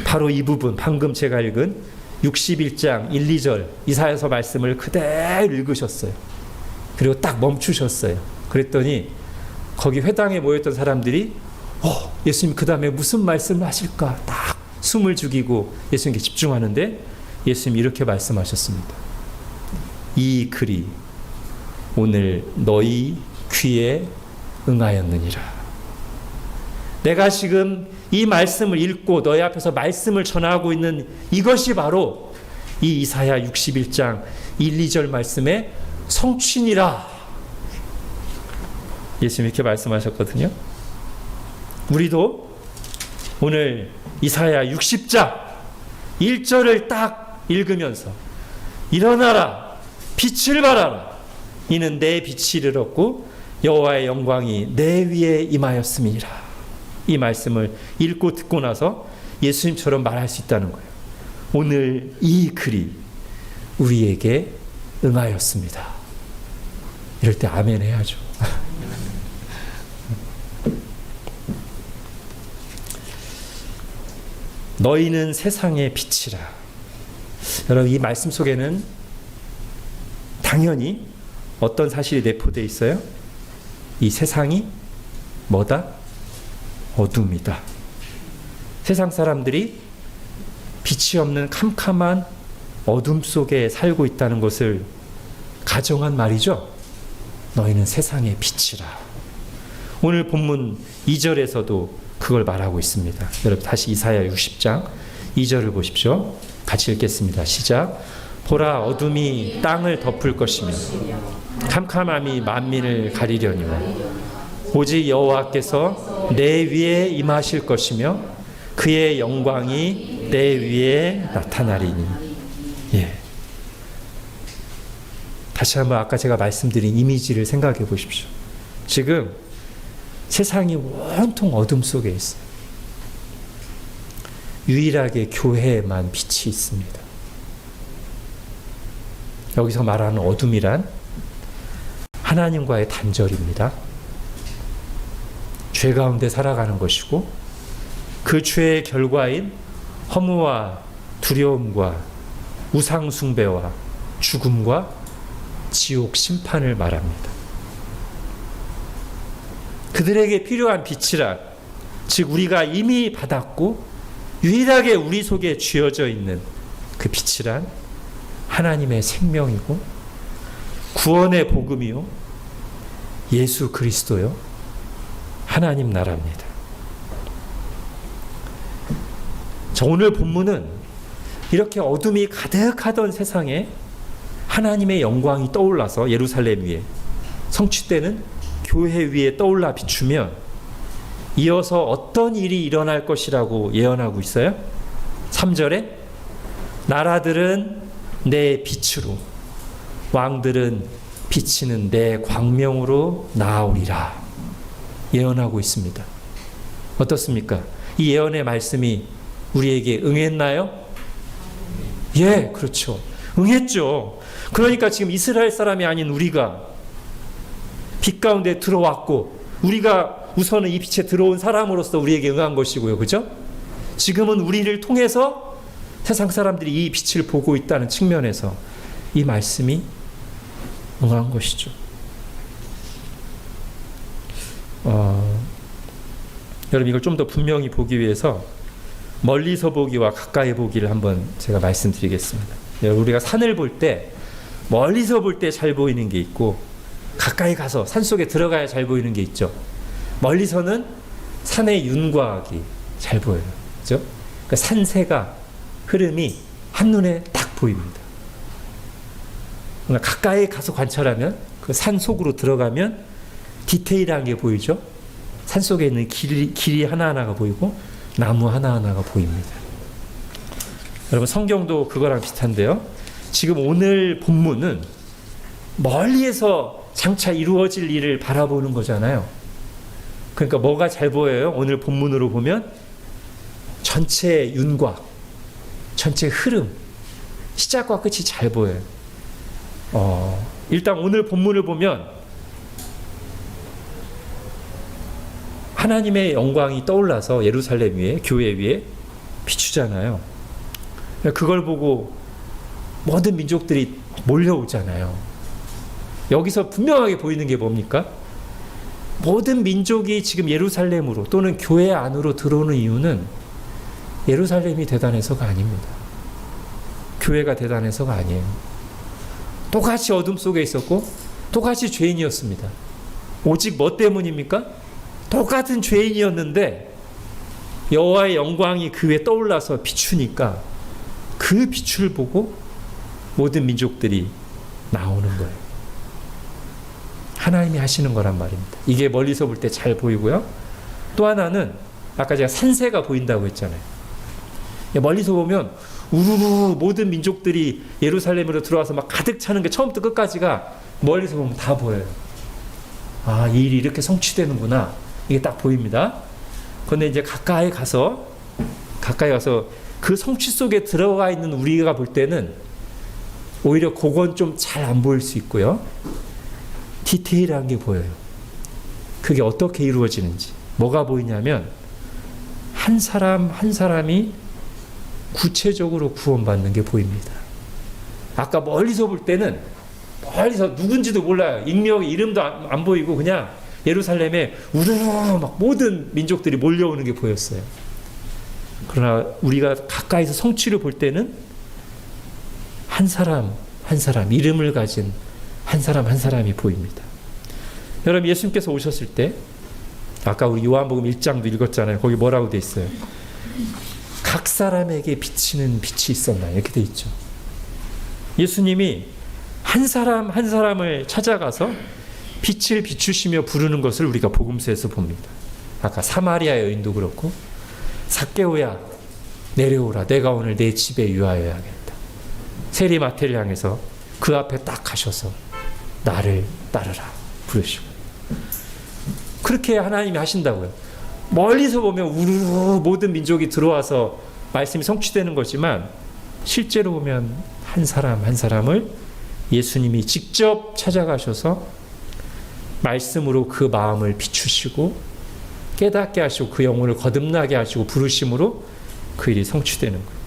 바로 이 부분 방금 제가 읽은 61장 1, 2절 이사야서 말씀을 그대로 읽으셨어요. 그리고 딱 멈추셨어요. 그랬더니 거기 회당에 모였던 사람들이 예수님 그 다음에 무슨 말씀을 하실까? 딱 숨을 죽이고 예수님께 집중하는데 예수님이 이렇게 말씀하셨습니다. 이 글이 오늘 너희 귀에 응하였느니라. 내가 지금 이 말씀을 읽고 너희 앞에서 말씀을 전하고 있는 이것이 바로 이 이사야 61장 1, 2절 말씀의 성취니라. 예수님이 이렇게 말씀하셨거든요. 우리도 오늘 이사야 60장 1절을 딱 읽으면서 일어나라 빛을 발하라 이는 내 빛이 이르렀고 여호와의 영광이 내 위에 임하였음이니라. 이 말씀을 읽고 듣고 나서 예수님처럼 말할 수 있다는 거예요. 오늘 이 글이 우리에게 응하였습니다. 이럴 때 아멘 해야죠. 너희는 세상의 빛이라. 여러분 이 말씀 속에는 당연히 어떤 사실이 내포되어 있어요? 이 세상이 뭐다? 어둠이다. 세상 사람들이 빛이 없는 캄캄한 어둠 속에 살고 있다는 것을 가정한 말이죠. 너희는 세상의 빛이라. 오늘 본문 2절에서도 그걸 말하고 있습니다. 여러분 다시 이사야 60장 2절을 보십시오. 같이 읽겠습니다. 시작. 보라 어둠이 땅을 덮을 것이며 캄캄함이 만민을 가리려니와 오직 여호와께서 내 위에 임하실 것이며 그의 영광이 내 위에 나타나리니. 예. 다시 한번 아까 제가 말씀드린 이미지를 생각해 보십시오. 지금 세상이 온통 어둠 속에 있어요. 유일하게 교회에만 빛이 있습니다. 여기서 말하는 어둠이란 하나님과의 단절입니다. 죄 가운데 살아가는 것이고 그 죄의 결과인 허무와 두려움과 우상 숭배와 죽음과 지옥 심판을 말합니다. 그들에게 필요한 빛이란 즉 우리가 이미 받았고 유일하게 우리 속에 쥐어져 있는 그 빛이란 하나님의 생명이고 구원의 복음이요 예수 그리스도요 하나님 나라입니다. 자, 오늘 본문은 이렇게 어둠이 가득하던 세상에 하나님의 영광이 떠올라서 예루살렘 위에 성취되는 교회 위에 떠올라 비추면 이어서 어떤 일이 일어날 것이라고 예언하고 있어요? 3절에 나라들은 내 빛으로 왕들은 비치는 내 광명으로 나아오리라 예언하고 있습니다. 어떻습니까? 이 예언의 말씀이 우리에게 응했나요? 예, 그렇죠. 응했죠. 그러니까 지금 이스라엘 사람이 아닌 우리가 빛 가운데 들어왔고 우리가 우선은 이 빛에 들어온 사람으로서 우리에게 응한 것이고요. 그죠? 지금은 우리를 통해서 세상 사람들이 이 빛을 보고 있다는 측면에서 이 말씀이 응한 것이죠. 여러분 이걸 좀 더 분명히 보기 위해서 멀리서 보기와 가까이 보기를 한번 제가 말씀드리겠습니다. 우리가 산을 볼 때 멀리서 볼 때 잘 보이는 게 있고 가까이 가서 산속에 들어가야 잘 보이는 게 있죠. 멀리서는 산의 윤곽이 잘 보여요. 그죠? 그러니까 산세가 흐름이 한눈에 딱 보입니다. 그러니까 가까이 가서 관찰하면 그 산 속으로 들어가면 디테일한 게 보이죠. 산 속에 있는 길이 하나하나가 보이고 나무 하나하나가 보입니다. 여러분 성경도 그거랑 비슷한데요. 지금 오늘 본문은 멀리에서 장차 이루어질 일을 바라보는 거잖아요. 그러니까 뭐가 잘 보여요? 오늘 본문으로 보면 전체 윤곽, 전체 흐름, 시작과 끝이 잘 보여요. 일단 오늘 본문을 보면 하나님의 영광이 떠올라서 예루살렘 위에, 교회 위에 비추잖아요. 그걸 보고 모든 민족들이 몰려오잖아요. 여기서 분명하게 보이는 게 뭡니까? 모든 민족이 지금 예루살렘으로 또는 교회 안으로 들어오는 이유는 예루살렘이 대단해서가 아닙니다. 교회가 대단해서가 아니에요. 똑같이 어둠 속에 있었고 똑같이 죄인이었습니다. 오직 뭐 때문입니까? 똑같은 죄인이었는데 여호와의 영광이 그 위에 떠올라서 비추니까 그 빛을 보고 모든 민족들이 나오는 거예요. 하나님이 하시는 거란 말입니다. 이게 멀리서 볼 때 잘 보이고요. 또 하나는 아까 제가 산세가 보인다고 했잖아요. 멀리서 보면 우르르 모든 민족들이 예루살렘으로 들어와서 막 가득 차는 게 처음부터 끝까지가 멀리서 보면 다 보여요. 아, 이 일이 이렇게 성취되는구나. 이게 딱 보입니다. 그런데 이제 가까이 가서 그 성취 속에 들어가 있는 우리가 볼 때는 오히려 그건 좀 잘 안 보일 수 있고요. 디테일한 게 보여요. 그게 어떻게 이루어지는지. 뭐가 보이냐면 한 사람 한 사람이 구체적으로 구원받는 게 보입니다. 아까 멀리서 볼 때는 멀리서 누군지도 몰라요. 익명의 이름도 안 보이고 그냥 예루살렘에 우르르 막 모든 민족들이 몰려오는 게 보였어요. 그러나 우리가 가까이서 성취를 볼 때는 한 사람 한 사람 이름을 가진 한 사람 한 사람이 보입니다. 여러분 예수님께서 오셨을 때 아까 우리 요한복음 1장도 읽었잖아요. 거기 뭐라고 돼 있어요? 각 사람에게 비치는 빛이 있었나 이렇게 돼 있죠. 예수님이 한 사람 한 사람을 찾아가서 빛을 비추시며 부르는 것을 우리가 복음서에서 봅니다. 아까 사마리아 여인도 그렇고 삭개오야 내려오라 내가 오늘 내 집에 유하여야겠다. 세리마태를 향해서 그 앞에 딱 가셔서 나를 따르라 부르시고 그렇게 하나님이 하신다고요. 멀리서 보면 우르르 모든 민족이 들어와서 말씀이 성취되는 거지만 실제로 보면 한 사람 한 사람을 예수님이 직접 찾아가셔서 말씀으로 그 마음을 비추시고 깨닫게 하시고 그 영혼을 거듭나게 하시고 부르심으로 그 일이 성취되는 거예요.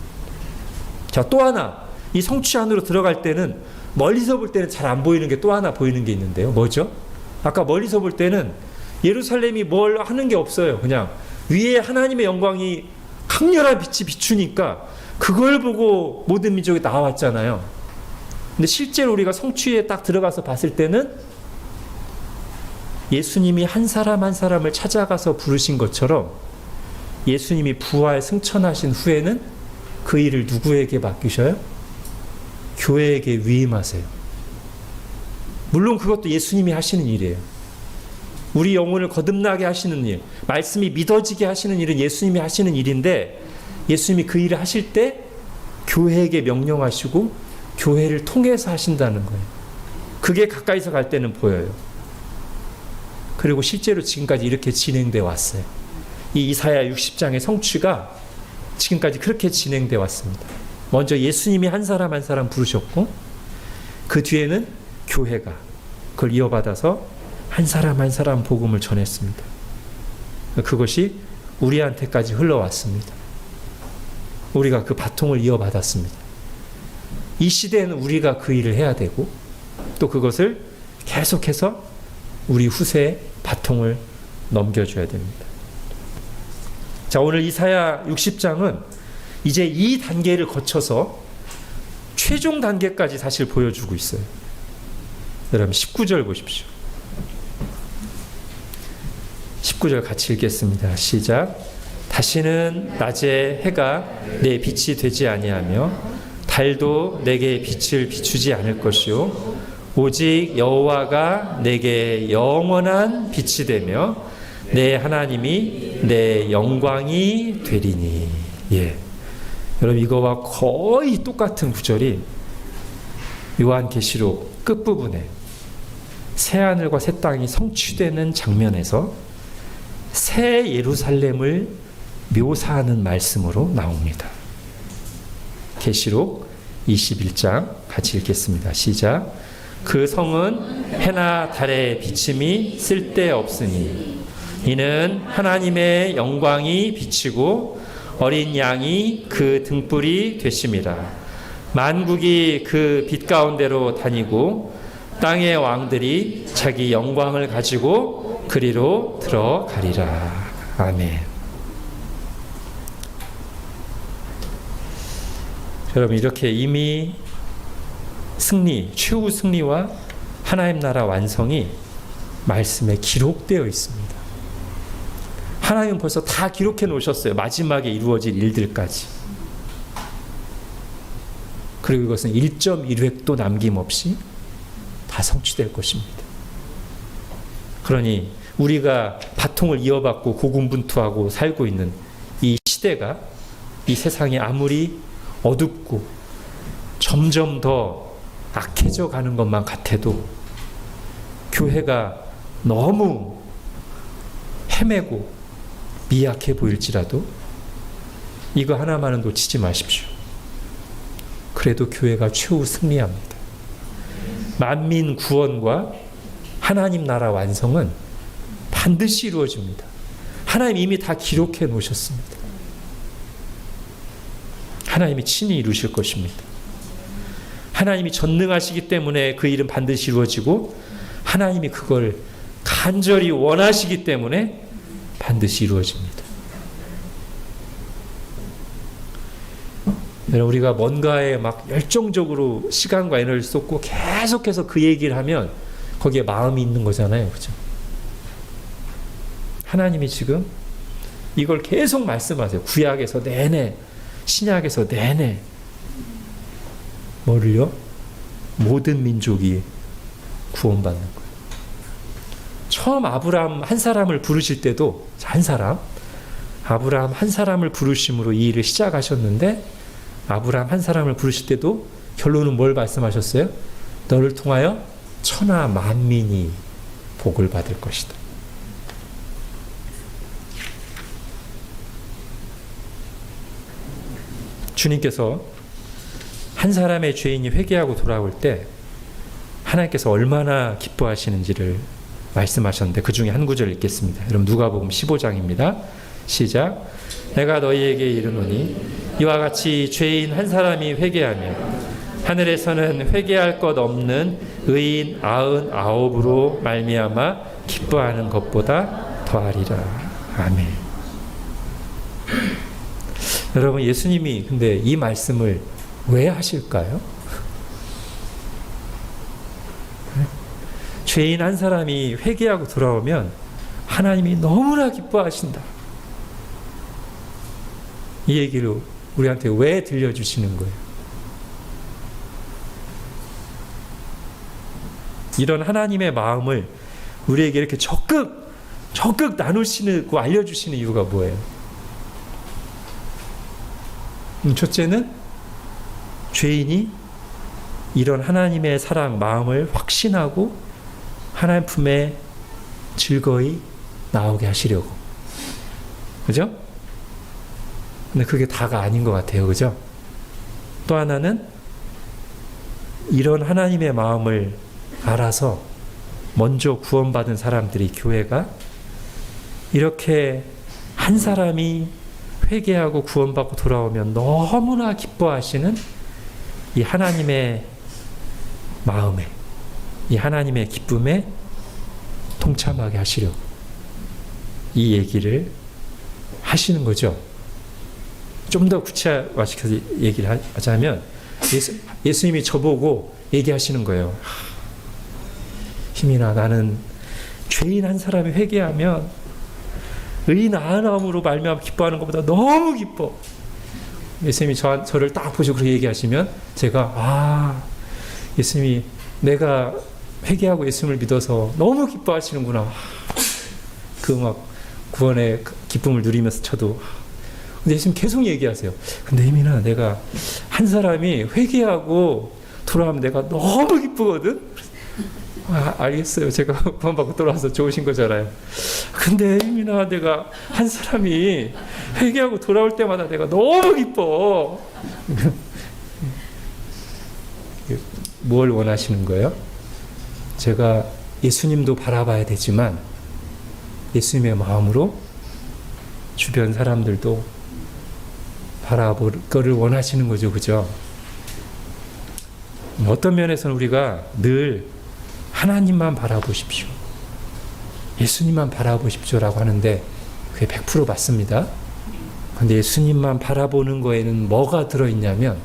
자, 또 하나 이 성취 안으로 들어갈 때는 멀리서 볼 때는 잘 안 보이는 게 또 하나 보이는 게 있는데요. 뭐죠? 아까 멀리서 볼 때는 예루살렘이 뭘 하는 게 없어요. 그냥 위에 하나님의 영광이 강렬한 빛이 비추니까 그걸 보고 모든 민족이 나왔잖아요. 근데 실제로 우리가 성취에 딱 들어가서 봤을 때는 예수님이 한 사람 한 사람을 찾아가서 부르신 것처럼 예수님이 부활 승천하신 후에는 그 일을 누구에게 맡기셔요? 교회에게 위임하세요. 물론 그것도 예수님이 하시는 일이에요. 우리 영혼을 거듭나게 하시는 일, 말씀이 믿어지게 하시는 일은 예수님이 하시는 일인데 예수님이 그 일을 하실 때 교회에게 명령하시고 교회를 통해서 하신다는 거예요. 그게 가까이서 갈 때는 보여요. 그리고 실제로 지금까지 이렇게 진행돼 왔어요. 이 이사야 60장의 성취가 지금까지 그렇게 진행돼 왔습니다. 먼저 예수님이 한 사람 한 사람 부르셨고 그 뒤에는 교회가 그걸 이어받아서 한 사람 한 사람 복음을 전했습니다. 그것이 우리한테까지 흘러왔습니다. 우리가 그 바통을 이어받았습니다. 이 시대에는 우리가 그 일을 해야 되고 또 그것을 계속해서 우리 후세에 바통을 넘겨줘야 됩니다. 자, 오늘 이사야 60장은 이제 이 단계를 거쳐서 최종 단계까지 사실 보여주고 있어요. 여러분 19절 보십시오. 19절 같이 읽겠습니다. 시작. 다시는 낮에 해가 내 빛이 되지 아니하며 달도 내게 빛을 비추지 않을 것이요 오직 여호와가 내게 영원한 빛이 되며 내 하나님이 내 영광이 되리니. 예. 여러분 이거와 거의 똑같은 구절이 요한계시록 끝부분에 새하늘과 새 땅이 성취되는 장면에서 새 예루살렘을 묘사하는 말씀으로 나옵니다. 계시록 21장 같이 읽겠습니다. 시작. 그 성은 해나 달의 비침이 쓸데없으니 이는 하나님의 영광이 비치고 어린 양이 그 등불이 되심이라. 만국이 그 빛 가운데로 다니고 땅의 왕들이 자기 영광을 가지고 그리로 들어가리라. 아멘. 여러분, 이렇게 이미 최후 승리와 하나님 나라 완성이 말씀에 기록되어 있습니다. 하나님은 벌써 다 기록해 놓으셨어요. 마지막에 이루어질 일들까지. 그리고 이것은 1.1획도 남김없이 다 성취될 것입니다. 그러니 우리가 바통을 이어받고 고군분투하고 살고 있는 이 시대가, 이 세상이 아무리 어둡고 점점 더 악해져 가는 것만 같아도, 교회가 너무 헤매고 미약해 보일지라도 이거 하나만은 놓치지 마십시오. 그래도 교회가 최후 승리합니다. 만민 구원과 하나님 나라 완성은 반드시 이루어집니다. 하나님 이미 다 기록해 놓으셨습니다. 하나님이 친히 이루실 것입니다. 하나님이 전능하시기 때문에 그 일은 반드시 이루어지고, 하나님이 그걸 간절히 원하시기 때문에 반드시 이루어집니다. 우리가 뭔가에 막 열정적으로 시간과 에너지를 쏟고 계속해서 그 얘기를 하면 거기에 마음이 있는 거잖아요. 그죠? 하나님이 지금 이걸 계속 말씀하세요. 구약에서 내내, 신약에서 내내. 뭐를요? 모든 민족이 구원받는 거예요. 처음 아브라함 한 사람을 부르실 때도, 아브라함 한 사람을 부르심으로 이 일을 시작하셨는데, 아브라함 한 사람을 부르실 때도 결론은 뭘 말씀하셨어요? 너를 통하여 천하 만민이 복을 받을 것이다. 주님께서 한 사람의 죄인이 회개하고 돌아올 때 하나님께서 얼마나 기뻐하시는지를 말씀하셨는데, 그 중에 한 구절 읽겠습니다. 여러분, 누가복음 15장입니다. 시작. 내가 너희에게 이르노니 이와 같이 죄인 한 사람이 회개하면 하늘에서는 회개할 것 없는 의인 99으로 말미암아 기뻐하는 것보다 더하리라. 아멘. 여러분, 예수님이 근데 이 말씀을 왜 하실까요? 죄인 한 사람이 회개하고 돌아오면 하나님이 너무나 기뻐하신다. 이 얘기를 우리한테 왜 들려주시는 거예요? 이런 하나님의 마음을 우리에게 이렇게 적극 나누시고 알려주시는 이유가 뭐예요? 첫째는 죄인이 이런 하나님의 사랑, 마음을 확신하고 하나님 품에 즐거이 나오게 하시려고. 그죠? 근데 그게 다가 아닌 것 같아요. 그죠? 또 하나는 이런 하나님의 마음을 알아서 먼저 구원받은 사람들이, 교회가 이렇게 한 사람이 회개하고 구원받고 돌아오면 너무나 기뻐하시는 이 하나님의 마음에, 이 하나님의 기쁨에 동참하게 하시려고 이 얘기를 하시는 거죠. 좀 더 구체화시켜서 얘기를 하자면, 예수님이 저보고 얘기하시는 거예요. 희민아, 나는 죄인 한 사람이 회개하면 의인 99으로 말미암아 기뻐하는 것보다 너무 기뻐. 예수님이 저를 딱 보시고 그렇게 얘기하시면 제가, 예수님이 내가 회개하고 예수님을 믿어서 너무 기뻐하시는구나. 그 막 구원의 기쁨을 누리면서 저도. 근데 예수님 계속 얘기하세요. 근데 희민아, 내가 한 사람이 회개하고 돌아오면 내가 너무 기쁘거든. 알겠어요. 제가 구원받고 돌아와서 좋으신 거잖아요. 근데 희민아, 내가 한 사람이 회개하고 돌아올 때마다 내가 너무 기뻐. 뭘 원하시는 거예요? 제가 예수님도 바라봐야 되지만 예수님의 마음으로 주변 사람들도 바라볼 거를 원하시는 거죠. 그죠? 어떤 면에서는 우리가 늘 하나님만 바라보십시오. 예수님만 바라보십시오라고 하는데 그게 100% 맞습니다. 근데 예수님만 바라보는 거에는 뭐가 들어있냐면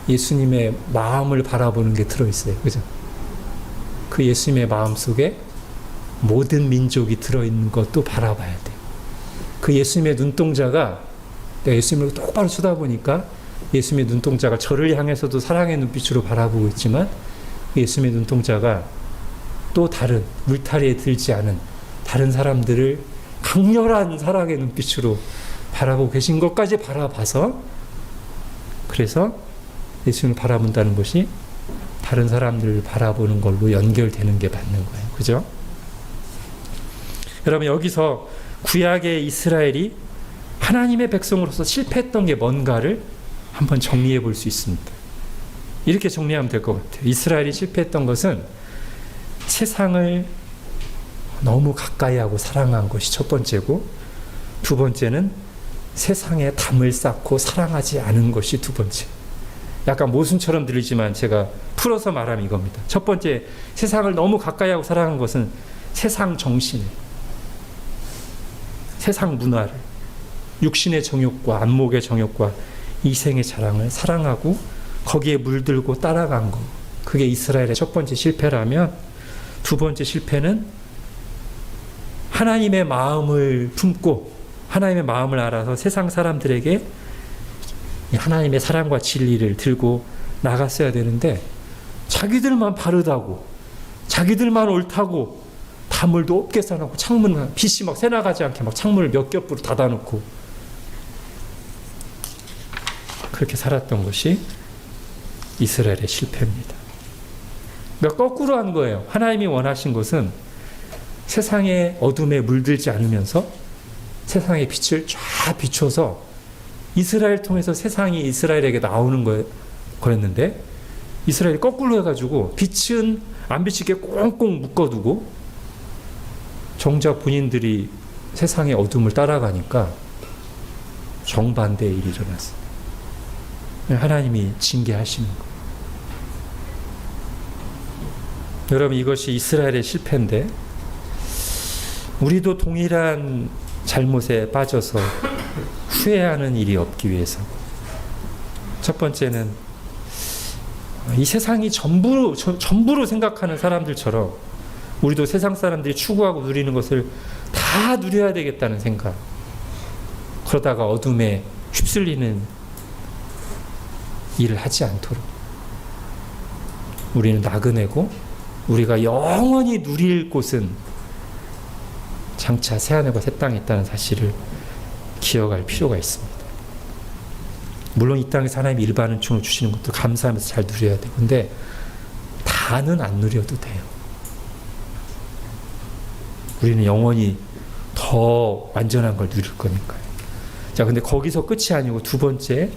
예수님의 마음을 바라보는 게 들어있어요. 그죠? 그 예수님의 마음 속에 모든 민족이 들어있는 것도 바라봐야 돼요. 그 예수님의 눈동자가 내가 예수님을 똑바로 쳐다보니까 예수님의 눈동자가 저를 향해서도 사랑의 눈빛으로 바라보고 있지만 예수님의 눈동자가 또 다른 물타리에 들지 않은 다른 사람들을 강렬한 사랑의 눈빛으로 바라보고 계신 것까지 바라봐서 그래서 예수님을 바라본다는 것이 다른 사람들을 바라보는 걸로 연결되는 게 맞는 거예요. 그죠? 여러분 여기서 구약의 이스라엘이 하나님의 백성으로서 실패했던 게 뭔가를 한번 정리해 볼 수 있습니다. 이렇게 정리하면 될 것 같아요. 이스라엘이 실패했던 것은 세상을 너무 가까이 하고 사랑한 것이 첫 번째고 두 번째는 세상에 담을 쌓고 사랑하지 않은 것이 두 번째. 약간 모순처럼 들리지만 제가 풀어서 말하면 이겁니다. 첫 번째, 세상을 너무 가까이 하고 사랑한 것은 세상 정신을, 세상 문화를, 육신의 정욕과 안목의 정욕과 이생의 자랑을 사랑하고 거기에 물들고 따라간 거. 그게 이스라엘의 첫 번째 실패라면 두 번째 실패는 하나님의 마음을 품고 하나님의 마음을 알아서 세상 사람들에게 하나님의 사랑과 진리를 들고 나갔어야 되는데 자기들만 바르다고 자기들만 옳다고 다물도 없게 쌓아놓고 창문 빛이 막 새나가지 않게 막 창문을 몇 겹으로 닫아놓고 그렇게 살았던 것이 이스라엘의 실패입니다. 그러니까 거꾸로 한 거예요. 하나님이 원하신 것은 세상의 어둠에 물들지 않으면서 세상의 빛을 쫙 비춰서 이스라엘 통해서 세상이 이스라엘에게 나오는 거였는데 이스라엘이 거꾸로 해가지고 빛은 안 비치게 꽁꽁 묶어두고 정작 본인들이 세상의 어둠을 따라가니까 정반대의 일이 일어났어요. 하나님이 징계하시는 거예요. 여러분 이것이 이스라엘의 실패인데 우리도 동일한 잘못에 빠져서 후회하는 일이 없기 위해서 첫 번째는 이 세상이 전부로 생각하는 사람들처럼 우리도 세상 사람들이 추구하고 누리는 것을 다 누려야 되겠다는 생각, 그러다가 어둠에 휩쓸리는 일을 하지 않도록 우리는 나그네고 우리가 영원히 누릴 곳은 장차 새하늘과 새 땅이 있다는 사실을 기억할 필요가 있습니다. 물론 이 땅에서 하나님이 일반 은총을 주시는 것도 감사하면서 잘 누려야 되고 근데 다는 안 누려도 돼요. 우리는 영원히 더 완전한 걸 누릴 거니까요. 자, 근데 거기서 끝이 아니고 두 번째,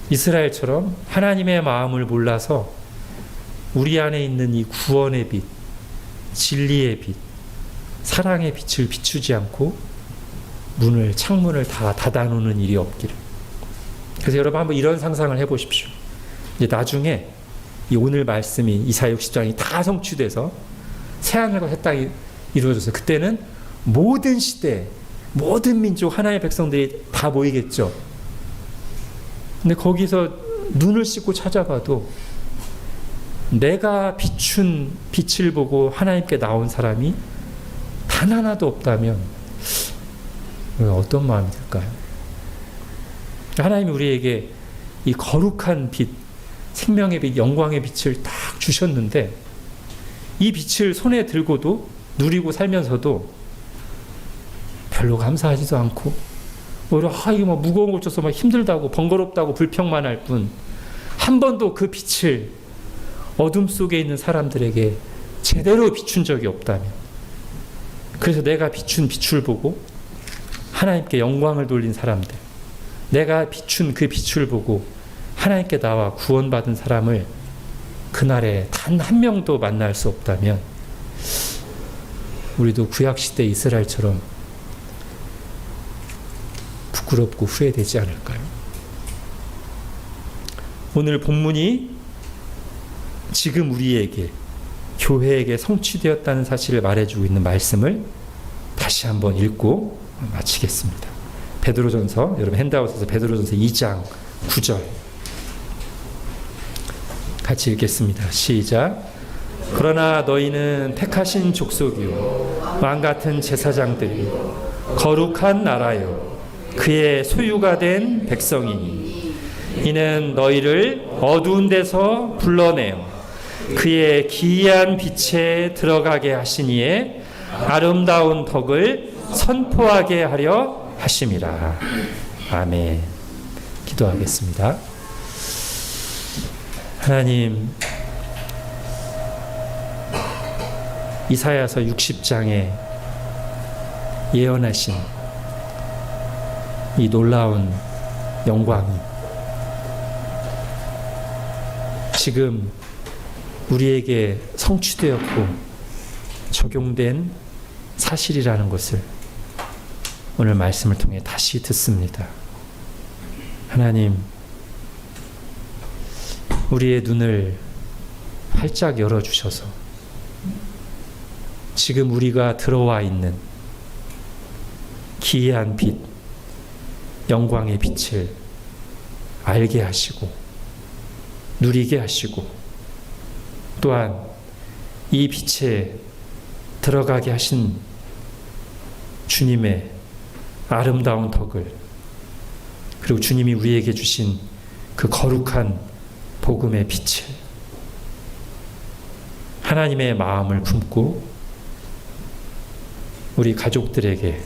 이스라엘처럼 하나님의 마음을 몰라서 우리 안에 있는 이 구원의 빛, 진리의 빛, 사랑의 빛을 비추지 않고 창문을 다 닫아놓는 일이 없기를. 그래서 여러분 한번 이런 상상을 해보십시오. 이제 나중에 이 오늘 말씀이 이사야 60장이 다 성취돼서 새하늘과 새 땅이 이루어져서 그때는 모든 시대, 모든 민족, 하나님의 백성들이 다 모이겠죠. 근데 거기서 눈을 씻고 찾아봐도 내가 비춘 빛을 보고 하나님께 나온 사람이 단 하나도 없다면 어떤 마음이 들까요? 하나님이 우리에게 이 거룩한 빛, 생명의 빛, 영광의 빛을 딱 주셨는데 이 빛을 손에 들고도 누리고 살면서도 별로 감사하지도 않고 오히려 이게 막 무거운 걸 줘서 막 힘들다고 번거롭다고 불평만 할 뿐 한 번도 그 빛을 어둠 속에 있는 사람들에게 제대로 비춘 적이 없다면, 그래서 내가 비춘 빛을 보고 하나님께 영광을 돌린 사람들, 내가 비춘 그 빛을 보고 하나님께 나와 구원받은 사람을 그날에 단 한 명도 만날 수 없다면 우리도 구약시대 이스라엘처럼 부끄럽고 후회되지 않을까요? 오늘 본문이 지금 우리에게 교회에게 성취되었다는 사실을 말해주고 있는 말씀을 다시 한번 읽고 마치겠습니다. 베드로전서, 여러분 핸드아웃에서 베드로전서 2장 9절 같이 읽겠습니다. 시작. 그러나 너희는 택하신 족속이요 왕같은 제사장들이요 거룩한 나라요 그의 소유가 된 백성이니 이는 너희를 어두운 데서 불러내어 그의 기이한 빛에 들어가게 하시니에 아름다운 덕을 선포하게 하려 하심이라. 아멘. 기도하겠습니다. 하나님, 이사야서 60장에 예언하신 이 놀라운 영광이 지금 우리에게 성취되었고 적용된 사실이라는 것을 오늘 말씀을 통해 다시 듣습니다. 하나님, 우리의 눈을 활짝 열어주셔서 지금 우리가 들어와 있는 기이한 빛, 영광의 빛을 알게 하시고 누리게 하시고 또한 이 빛에 들어가게 하신 주님의 아름다운 덕을 그리고 주님이 우리에게 주신 그 거룩한 복음의 빛을 하나님의 마음을 품고 우리 가족들에게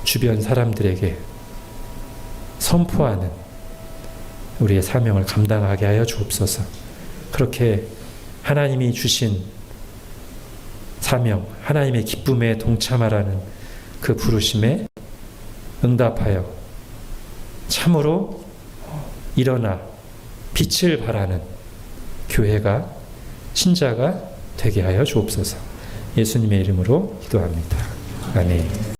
주변 사람들에게 선포하는 우리의 사명을 감당하게 하여 주옵소서. 그렇게 하나님이 주신 사명, 하나님의 기쁨에 동참하라는 그 부르심에 응답하여 참으로 일어나 빛을 발하는 교회가, 신자가 되게 하여 주옵소서. 예수님의 이름으로 기도합니다. 아멘.